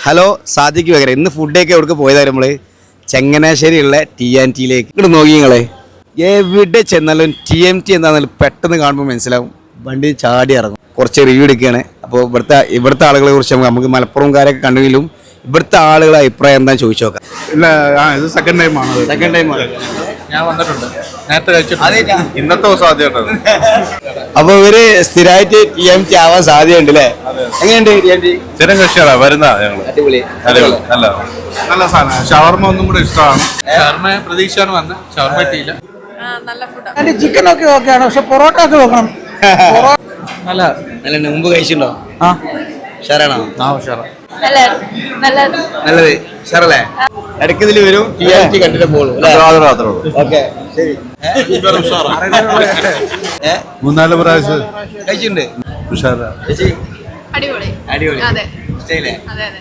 Hello Sadiq വകര. ഇന്ന് ഫുഡൊക്കെ എവിടെ പോയതായിരുന്നു നമ്മള്? ചങ്ങനാശ്ശേരിയുള്ള TNTയിലേക്ക്. ഇവിടെ നോക്കി നിങ്ങളെ, എവിടെ ചെന്നാലും TNT എന്താണെന്നാലും പെട്ടെന്ന് കാണുമ്പോൾ മനസ്സിലാവും. വണ്ടി ചാടി ഇറങ്ങും. കുറച്ച് റിവ്യൂ എടുക്കുകയാണ്. അപ്പോൾ ഇവിടുത്തെ ആളുകളെ കുറിച്ച് നമുക്ക് മലപ്പുറംകാരൊക്കെ കണ്ടെങ്കിലും ഇവിടുത്തെ ആളുകളുടെ അഭിപ്രായം എന്താ ചോദിച്ചു നോക്കാം. ഇല്ല, ഇത് സെക്കൻഡ് ടൈമാണ്. ഞാൻ വന്നിട്ടുണ്ട്, നേരത്തെ കഴിച്ചിട്ടുണ്ട്. ഇന്നത്തെ ദിവസം ആദ്യമായിട്ടാണ്. അപ്പൊ ഇവര് സ്ഥിരമായിട്ട് TNT ആവാൻ സാധ്യതയുണ്ട് അല്ലേ? എങ്ങനെയുണ്ട് TNT? സ്ഥിരം കക്ഷിയാണ് വരുന്ന ഞങ്ങള്. അടിപൊളി. നല്ല സാധനം. ഷവർമ ഒന്നും കൂടെ ഇഷ്ടമാണ്. ഷവർമ പ്രതീക്ഷയാണ് വന്നത്, ഷവർമ എത്തിയില്ല. നല്ല ഫുഡാണ്. അതിന്റെ ചിക്കൻ ഒക്കെ ഓക്കെയാണ്, പക്ഷെ പൊറോട്ട ഒക്കെ വെക്കണം. നല്ല മുമ്പ് കഴിച്ചിട്ടുണ്ടോ? ഷറാണോ? നല്ലത് ഷറല്ലേ? ഇടയ്ക്കതിൽ വരും, TNT കണ്ടിട്ട് പോകും. ഓക്കെ, ശരി. 3-4 പ്രാവശ്യം കഴിച്ചിട്ടുണ്ട്. അടിപൊളി. അടിപൊളി. അതെ. ഇഷ്ടയില്ലേ? അതെ അതെ.